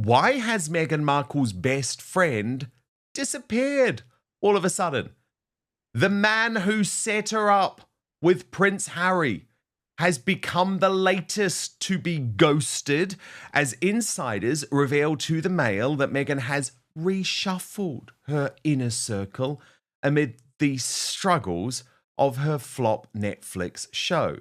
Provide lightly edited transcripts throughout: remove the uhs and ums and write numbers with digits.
Why has Meghan Markle's best friend disappeared all of a sudden? The man who set her up with Prince Harry has become the latest to be ghosted, as insiders reveal to the Mail that Meghan has reshuffled her inner circle amid the struggles of her flop Netflix show.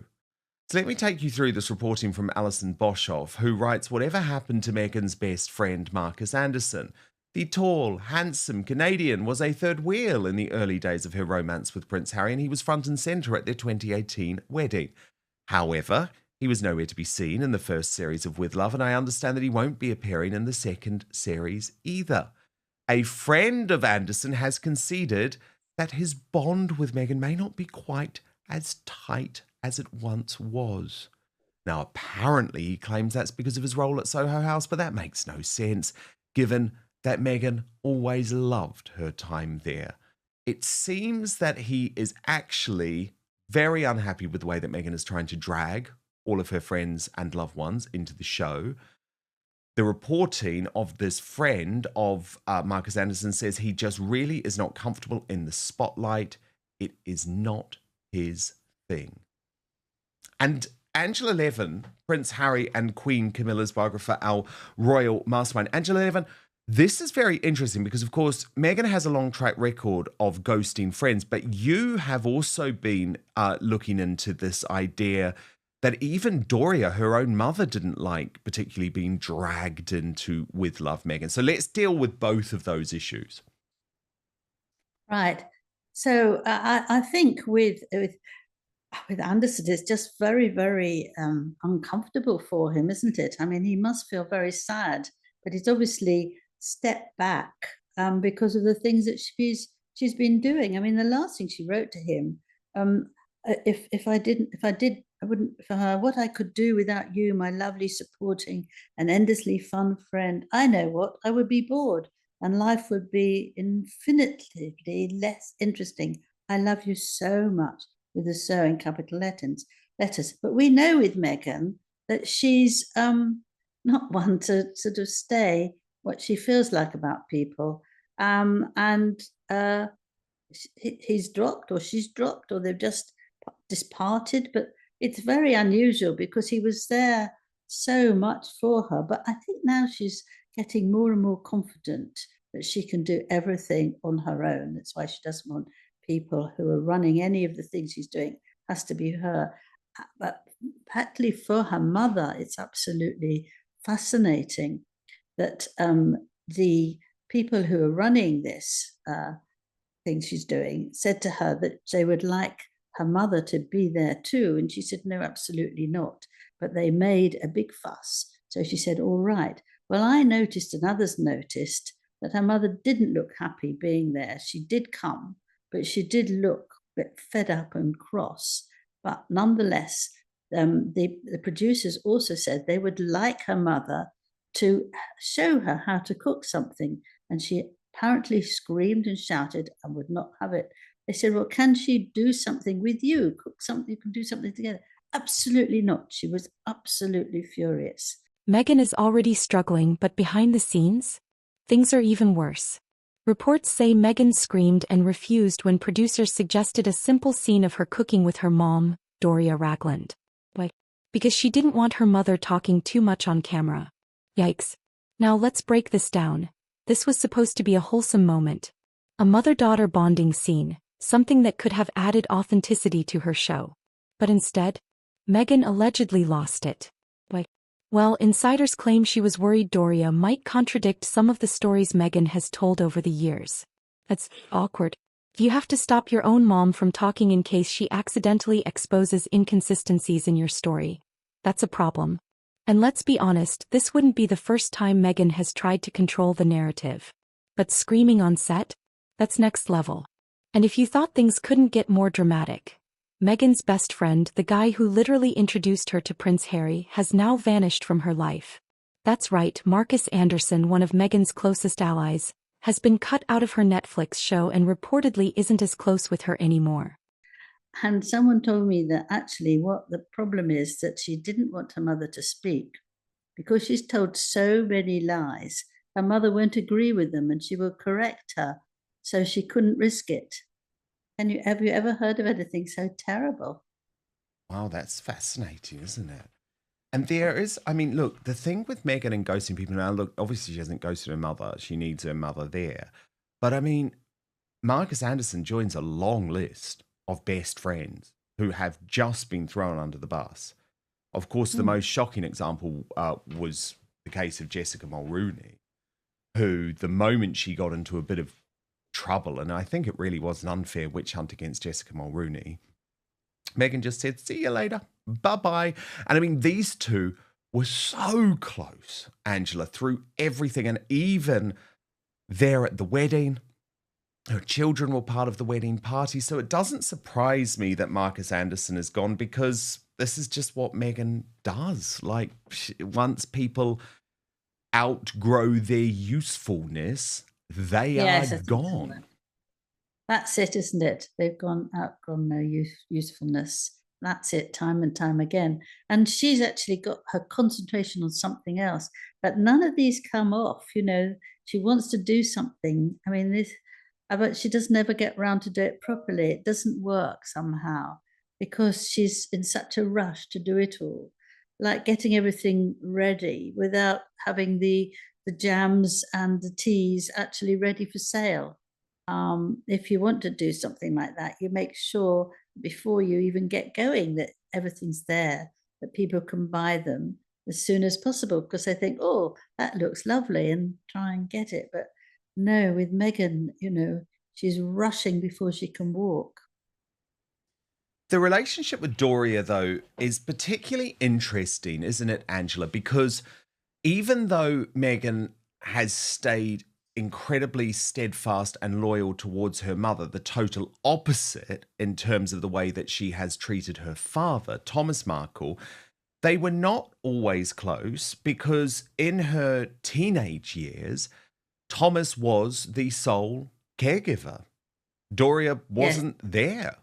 So let me take you through this reporting from Alison Boshoff, who writes, whatever happened to Meghan's best friend, Marcus Anderson? The tall, handsome Canadian was a third wheel in the early days of her romance with Prince Harry, and he was front and centre at their 2018 wedding. However, he was nowhere to be seen in the first series of With Love, and I understand that he won't be appearing in the second series either. A friend of Anderson has conceded that his bond with Meghan may not be quite as tight as it once was. Now, apparently, he claims that's because of his role at Soho House, but that makes no sense, given that Meghan always loved her time there. It seems that he is actually very unhappy with the way that Meghan is trying to drag all of her friends and loved ones into the show. The reporting of this friend of Marcus Anderson says he just really is not comfortable in the spotlight. It is not his thing. And Angela Levin, Prince Harry and Queen Camilla's biographer, our royal mastermind. Angela Levin, this is very interesting because, of course, Meghan has a long track record of ghosting friends, but you have also been looking into this idea that even Doria, her own mother, didn't like particularly being dragged into With Love, Meghan. So let's deal with both of those issues. Right. So I think with Anderson, it's just very, very uncomfortable for him, isn't it? I mean, he must feel very sad, but he's obviously stepped back because of the things that she's been doing. I mean, the last thing she wrote to him, what I could do without you, my lovely, supporting, and endlessly fun friend, I know what, I would be bored, and life would be infinitely less interesting. I love you so much, with the "so" in capital letters. But we know with Meghan that she's not one to sort of stay what she feels like about people. And he's dropped, or she's dropped, or they've just disparted. But it's very unusual because he was there so much for her. But I think now she's getting more and more confident that she can do everything on her own. That's why she doesn't want people who are running any of the things she's doing. Has to be her. But partly for her mother, it's absolutely fascinating that the people who are running this thing she's doing said to her that they would like her mother to be there too. And she said, no, absolutely not. But they made a big fuss. So she said, all right. Well, I noticed and others noticed that her mother didn't look happy being there. She did come, but she did look a bit fed up and cross. But nonetheless, the producers also said they would like her mother to show her how to cook something. And she apparently screamed and shouted and would not have it. They said, well, can she do something with you? Cook something, you can do something together. Absolutely not. She was absolutely furious. Meghan is already struggling, but behind the scenes, things are even worse. Reports say Meghan screamed and refused when producers suggested a simple scene of her cooking with her mom, Doria Ragland. Why? Because she didn't want her mother talking too much on camera. Yikes. Now let's break this down. This was supposed to be a wholesome moment. A mother-daughter bonding scene, something that could have added authenticity to her show. But instead, Meghan allegedly lost it. Why? Well, insiders claim she was worried Doria might contradict some of the stories Meghan has told over the years. That's awkward. You have to stop your own mom from talking in case she accidentally exposes inconsistencies in your story. That's a problem. And let's be honest, this wouldn't be the first time Meghan has tried to control the narrative. But screaming on set? That's next level. And if you thought things couldn't get more dramatic, Meghan's best friend, the guy who literally introduced her to Prince Harry, has now vanished from her life. That's right, Marcus Anderson, one of Meghan's closest allies, has been cut out of her Netflix show and reportedly isn't as close with her anymore. And someone told me that actually what the problem is that she didn't want her mother to speak because she's told so many lies. Her mother won't agree with them and she will correct her. So she couldn't risk it. Have you ever heard of anything so terrible? Wow, that's fascinating, isn't it? And there is, I mean, look, the thing with Meghan and ghosting people now, look, obviously she hasn't ghosted her mother. She needs her mother there. But I mean, Marcus Anderson joins a long list of best friends who have just been thrown under the bus. Of course, the most shocking example was the case of Jessica Mulrooney, who the moment she got into a bit of trouble, and I think it really was an unfair witch hunt against Jessica Mulrooney, Meghan just said, see you later, bye-bye. And I mean, these two were so close, Angela, through everything, and even there at the wedding. Her children were part of the wedding party, so it doesn't surprise me that Marcus Anderson is gone, because this is just what Meghan does. Like, once people outgrow their usefulness, they are gone. That's it, isn't it? They've outgrown their usefulness. That's it, time and time again. And she's actually got her concentration on something else. But none of these come off. You know, she wants to do something. I mean, but she does never get around to do it properly. It doesn't work somehow because she's in such a rush to do it all, like getting everything ready without having the jams and the teas actually ready for sale. If you want to do something like that, you make sure before you even get going that everything's there, that people can buy them as soon as possible, because they think, oh, that looks lovely, and try and get it. But no, with Meghan, you know, she's rushing before she can walk. The relationship with Doria, though, is particularly interesting, isn't it, Angela? Because even though Meghan has stayed incredibly steadfast and loyal towards her mother, the total opposite in terms of the way that she has treated her father, Thomas Markle, they were not always close, because in her teenage years, Thomas was the sole caregiver. Doria wasn't there.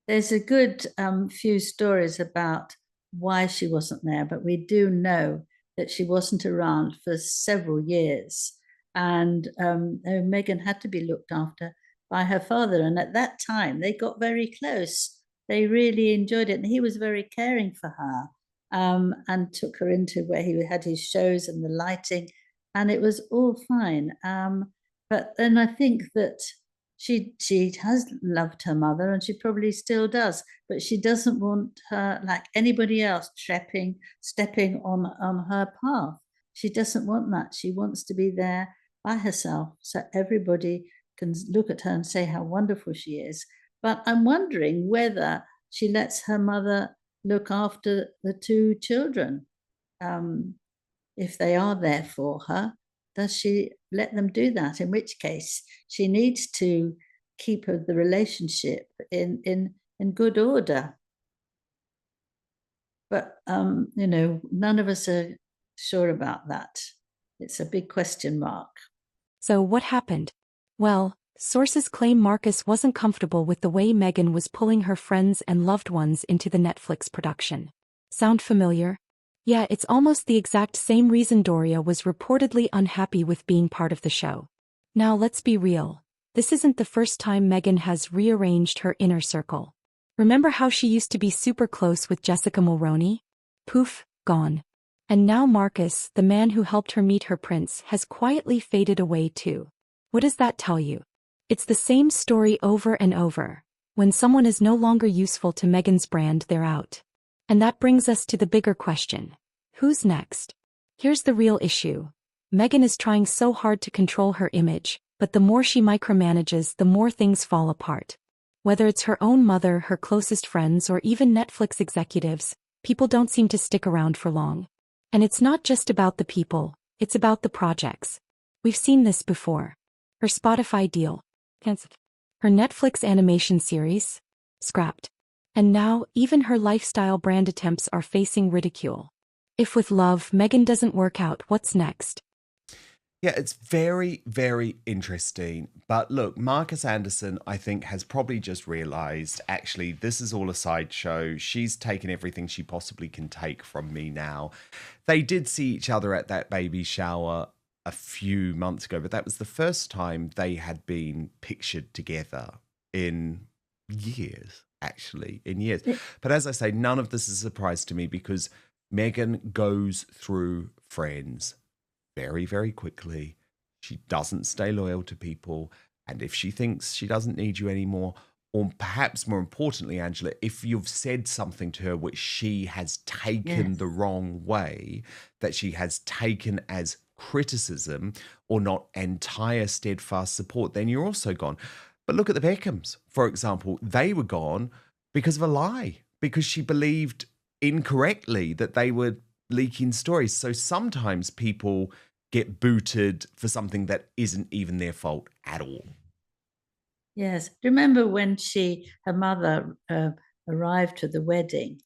There's a good few stories about why she wasn't there, but we do know that she wasn't around for several years. And Meghan had to be looked after by her father. And at that time, they got very close. They really enjoyed it. And he was very caring for her, and took her into where he had his shows and the lighting. And it was all fine. But then I think that she has loved her mother, and she probably still does, but she doesn't want her, like anybody else, stepping on her path. She doesn't want that. She wants to be there by herself so everybody can look at her and say how wonderful she is. But I'm wondering whether she lets her mother look after the two children. If they are there for her, does she let them do that? In which case, she needs to keep the relationship in good order. But, you know, none of us are sure about that. It's a big question mark. So what happened? Well, sources claim Marcus wasn't comfortable with the way Meghan was pulling her friends and loved ones into the Netflix production. Sound familiar? Yeah, it's almost the exact same reason Doria was reportedly unhappy with being part of the show. Now let's be real. This isn't the first time Meghan has rearranged her inner circle. Remember how she used to be super close with Jessica Mulroney? Poof, gone. And now Marcus, the man who helped her meet her prince, has quietly faded away too. What does that tell you? It's the same story over and over. When someone is no longer useful to Meghan's brand, they're out. And that brings us to the bigger question. Who's next? Here's the real issue. Meghan is trying so hard to control her image, but the more she micromanages, the more things fall apart. Whether it's her own mother, her closest friends, or even Netflix executives, people don't seem to stick around for long. And it's not just about the people, it's about the projects. We've seen this before. Her Spotify deal, cancelled. Her Netflix animation series, scrapped. And now, even her lifestyle brand attempts are facing ridicule. If with love, Meghan doesn't work out, what's next? Yeah, it's very, very interesting. But look, Marcus Anderson, I think, has probably just realized actually, this is all a sideshow. She's taken everything she possibly can take from me now. They did see each other at that baby shower a few months ago, but that was the first time they had been pictured together in years, actually, in years. Yeah. But as I say, none of this is a surprise to me because Meghan goes through friends very, very quickly. She doesn't stay loyal to people. And if she thinks she doesn't need you anymore, or perhaps more importantly, Angela, if you've said something to her which she has taken Yes. the wrong way, that she has taken as criticism or not entire steadfast support, then you're also gone. But look at the Beckhams, for example. They were gone because of a lie, because she believed incorrectly that they were leaking stories. So sometimes people get booted for something that isn't even their fault at all. Yes. Remember when her mother arrived to the wedding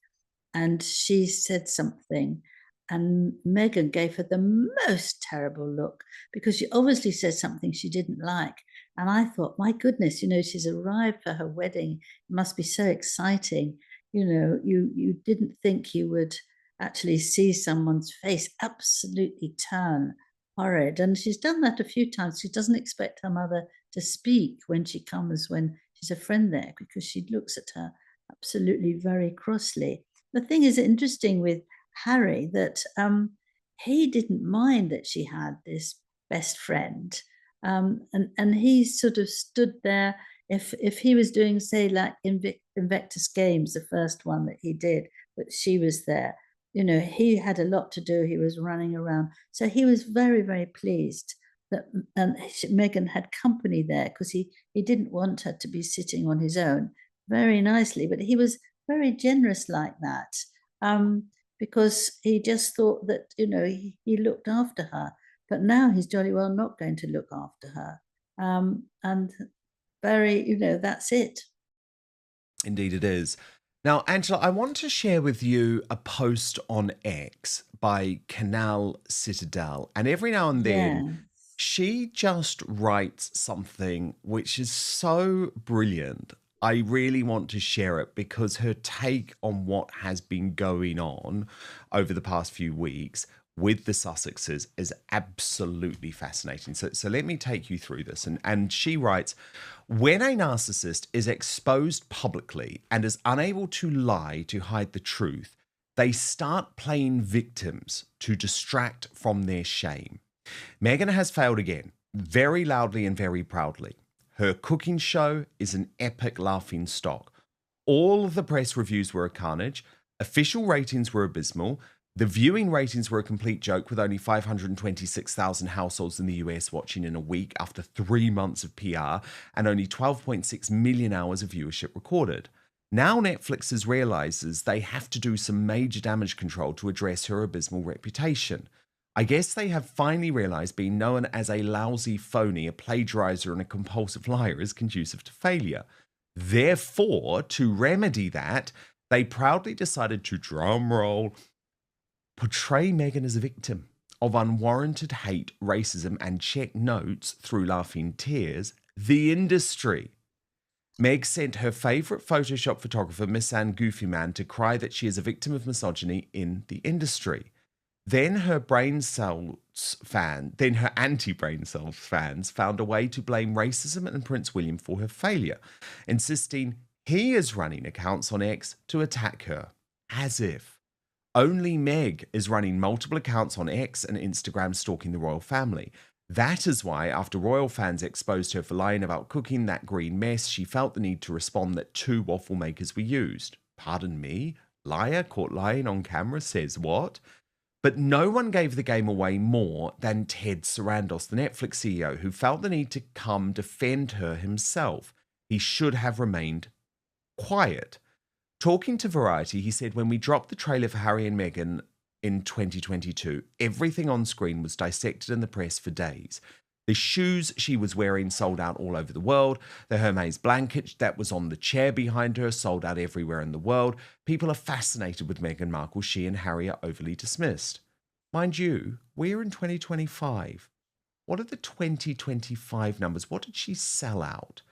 and she said something and Meghan gave her the most terrible look because she obviously said something she didn't like. And I thought, my goodness, she's arrived for her wedding. It must be so exciting. You didn't think you would actually see someone's face absolutely turn horrid. And she's done that a few times. She doesn't expect her mother to speak when she comes, when she's a friend there, because she looks at her absolutely very crossly. The thing is interesting with Harry that he didn't mind that she had this best friend. And he sort of stood there. If he was doing, say, like Invictus Games, the first one that he did, but she was there, he had a lot to do. He was running around. So he was very, very pleased that Meghan had company there because he didn't want her to be sitting on his own very nicely. But he was very generous like that because he just thought that, he looked after her. But now he's jolly well not going to look after her. And very, that's it. Indeed, it is. Now, Angela, I want to share with you a post on X by Canal Citadel. And every now and then, she just writes something which is so brilliant. I really want to share it because her take on what has been going on over the past few weeks with the Sussexes is absolutely fascinating. So let me take you through this. And she writes, when a narcissist is exposed publicly and is unable to lie to hide the truth, they start playing victims to distract from their shame. Meghan has failed again, very loudly and very proudly. Her cooking show is an epic laughing stock. All of the press reviews were a carnage. Official ratings were abysmal. The viewing ratings were a complete joke, with only 526,000 households in the US watching in a week after 3 months of PR and only 12.6 million hours of viewership recorded. Now Netflix realizes they have to do some major damage control to address her abysmal reputation. I guess they have finally realized being known as a lousy phony, a plagiarizer, and a compulsive liar is conducive to failure. Therefore, to remedy that, they proudly decided to, drum roll, portray Meghan as a victim of unwarranted hate, racism, and check notes through laughing tears, the industry. Meg sent her favourite Photoshop photographer, Miss Anne Goofy Man, to cry that she is a victim of misogyny in the industry. Then her anti-brain cells fans found a way to blame racism and Prince William for her failure, insisting he is running accounts on X to attack her, as if only Meg is running multiple accounts on X and Instagram stalking the royal family. That is why, after royal fans exposed her for lying about cooking that green mess, she felt the need to respond that 2 waffle makers were used. Pardon me? Liar caught lying on camera says what? But no one gave the game away more than Ted Sarandos, the Netflix CEO, who felt the need to come defend her himself. He should have remained quiet. Talking to Variety, he said, when we dropped the trailer for Harry and Meghan in 2022, everything on screen was dissected in the press for days. The shoes she was wearing sold out all over the world. The Hermes blanket that was on the chair behind her sold out everywhere in the world. People are fascinated with Meghan Markle. She and Harry are overly dismissed. Mind you, we're in 2025. What are the 2025 numbers? What did she sell out?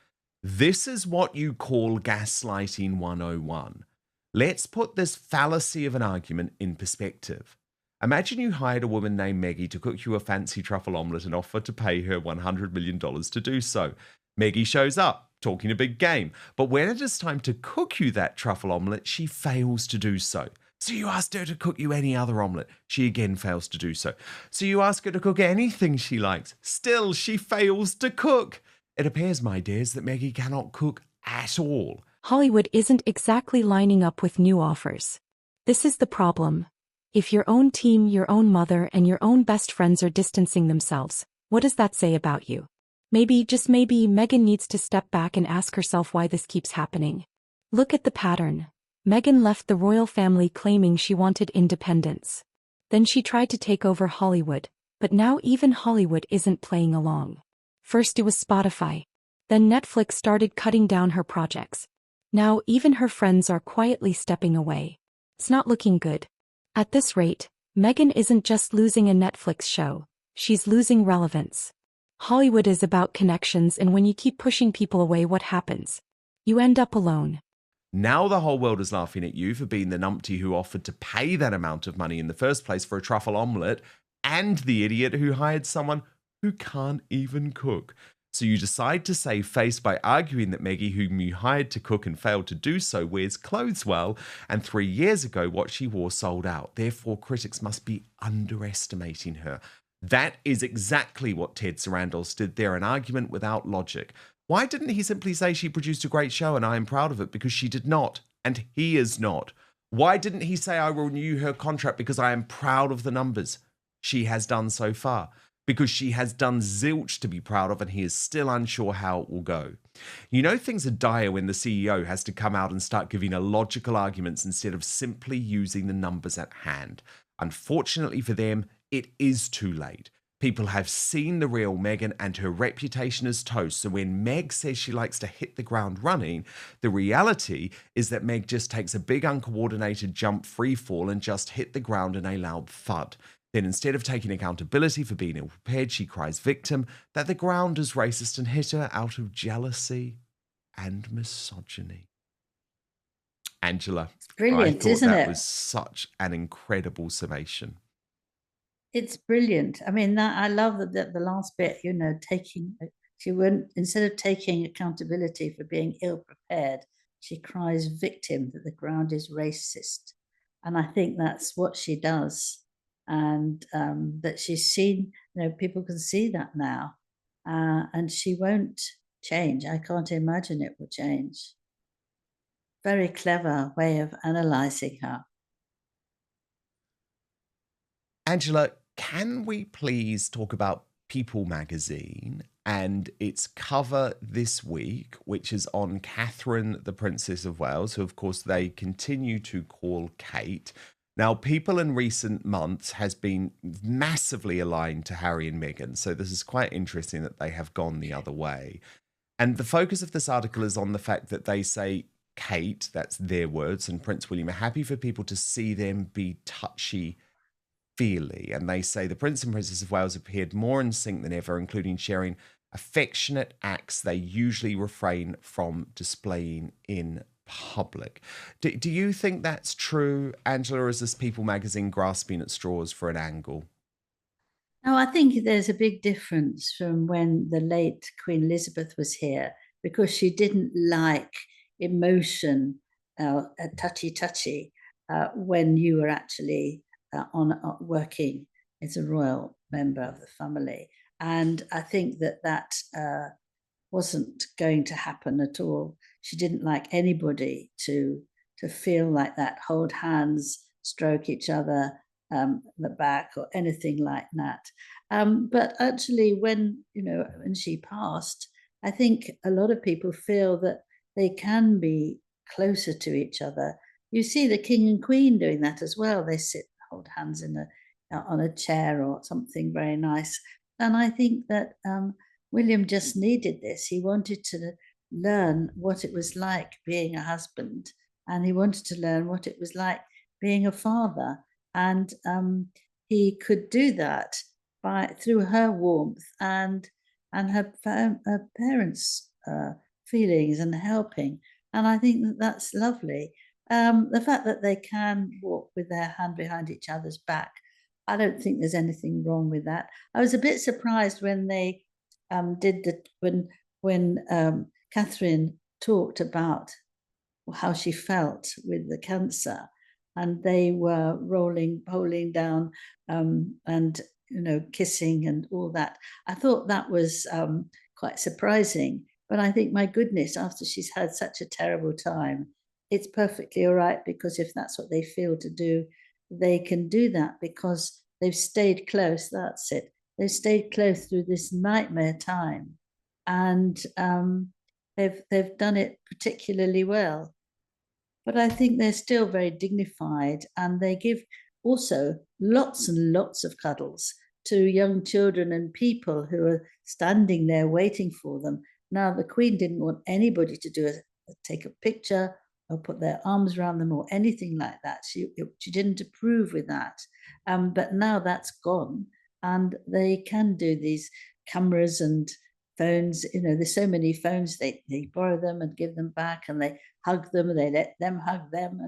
This is what you call gaslighting 101. Let's put this fallacy of an argument in perspective. Imagine you hired a woman named Maggie to cook you a fancy truffle omelette and offer to pay her $100 million to do so. Maggie shows up, talking a big game, but when it is time to cook you that truffle omelette, she fails to do so. So you asked her to cook you any other omelette. She again fails to do so. So you ask her to cook anything she likes. Still, she fails to cook. It appears, my dears, that Maggie cannot cook at all. Hollywood isn't exactly lining up with new offers. This is the problem. If your own team, your own mother, and your own best friends are distancing themselves, what does that say about you? Maybe, just maybe, Meghan needs to step back and ask herself why this keeps happening. Look at the pattern. Meghan left the royal family claiming she wanted independence. Then she tried to take over Hollywood, but now even Hollywood isn't playing along. First it was Spotify. Then Netflix started cutting down her projects. Now even her friends are quietly stepping away. It's not looking good. At this rate, Meghan isn't just losing a Netflix show, she's losing relevance. Hollywood is about connections, and when you keep pushing people away, what happens? You end up alone. Now the whole world is laughing at you for being the numpty who offered to pay that amount of money in the first place for a truffle omelette, and the idiot who hired someone who can't even cook. So you decide to save face by arguing that Maggie, whom you hired to cook and failed to do so, wears clothes well, and 3 years ago what she wore sold out. Therefore, critics must be underestimating her. That is exactly what Ted Sarandos did there, an argument without logic. Why didn't he simply say she produced a great show and I am proud of it? Because she did not, and he is not. Why didn't he say I will renew her contract because I am proud of the numbers she has done so far? Because she has done zilch to be proud of, and he is still unsure how it will go. You know, things are dire when the CEO has to come out and start giving illogical arguments instead of simply using the numbers at hand. Unfortunately for them, it is too late. People have seen the real Meghan, and her reputation is toast. So when Meg says she likes to hit the ground running, the reality is that Meg just takes a big uncoordinated jump free fall and just hit the ground in a loud thud. Then instead of taking accountability for being ill-prepared, she cries victim that the ground is racist and hit her out of jealousy and misogyny. Angela, It's brilliant, I thought isn't that it? was such an incredible summation. It's brilliant. I mean, I love that the last bit, you know, she wouldn't, instead of taking accountability for being ill prepared, she cries victim that the ground is racist. And I think that's what she does. And that she's seen, you know, people can see that now. And she won't change. I can't imagine it will change. Very clever way of analysing her. Angela, can we please talk about People magazine and its cover this week, which is on Catherine, the Princess of Wales, who, of course, they continue to call Kate. Now, People in recent months has been massively aligned to Harry and Meghan, so this is quite interesting that they have gone the other way. And the focus of this article is on the fact that they say Kate, that's their words, and Prince William are happy for people to see them be touchy-feely. And they say the Prince and Princess of Wales appeared more in sync than ever, including sharing affectionate acts they usually refrain from displaying in public. Do you think that's true, Angela, or is this People magazine grasping at straws for an angle? No, I think there's a big difference from when the late Queen Elizabeth was here, because she didn't like emotion, touchy, when you were actually working as a royal member of the family. And I think that wasn't going to happen at all. She didn't like anybody to feel like that, hold hands, stroke each other the back or anything like that. But actually, when she passed, I think a lot of people feel that they can be closer to each other. You see the King and Queen doing that as well. They hold hands on a chair or something very nice. And I think that William just needed this. He wanted to learn what it was like being a husband, and he wanted to learn what it was like being a father. And he could do that through her warmth and her parents' feelings and helping. And I think that that's lovely. The fact that they can walk with their hand behind each other's back, I don't think there's anything wrong with that. I was a bit surprised when they when Catherine talked about how she felt with the cancer, and they were rolling down and kissing and all that. I thought that was quite surprising. But I think, my goodness, after she's had such a terrible time, it's perfectly all right, because if that's what they feel to do, they can do that, because they've stayed close. That's it. They've stayed close through this nightmare time, and they've done it particularly well. But I think they're still very dignified, and they give also lots and lots of cuddles to young children and people who are standing there waiting for them. Now, the Queen didn't want anybody to take a picture or put their arms around them or anything like that. She didn't approve with that. But now that's gone, and they can do these cameras and phones. There's so many phones, they borrow them and give them back, and they hug them, and they let them hug them.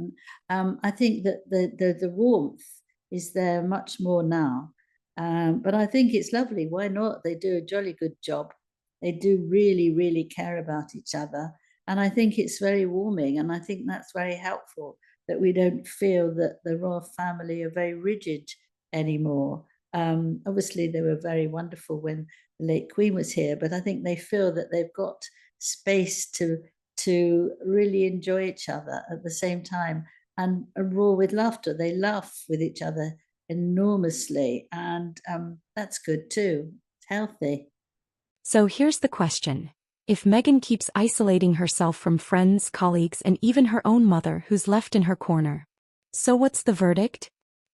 And I think that the warmth is there much more now. But I think it's lovely. Why not? They do a jolly good job. They do really, really care about each other. And I think it's very warming. And I think that's very helpful, that we don't feel that the royal family are very rigid anymore. Obviously, they were very wonderful when the late Queen was here, but I think they feel that they've got space to really enjoy each other at the same time, and roar with laughter. They laugh with each other enormously, and that's good too. It's healthy. So here's the question. If Meghan keeps isolating herself from friends, colleagues, and even her own mother, who's left in her corner, so what's the verdict?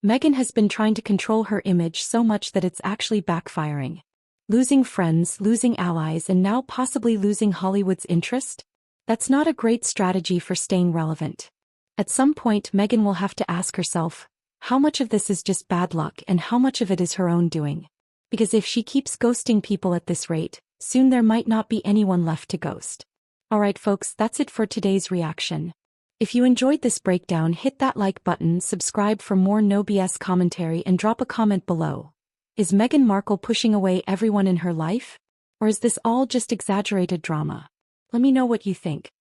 Meghan has been trying to control her image so much that it's actually backfiring. Losing friends, losing allies, and now possibly losing Hollywood's interest? That's not a great strategy for staying relevant. At some point, Meghan will have to ask herself, how much of this is just bad luck and how much of it is her own doing? Because if she keeps ghosting people at this rate, soon there might not be anyone left to ghost. Alright folks, that's it for today's reaction. If you enjoyed this breakdown, hit that like button, subscribe for more no BS commentary, and drop a comment below. Is Meghan Markle pushing away everyone in her life? Or is this all just exaggerated drama? Let me know what you think.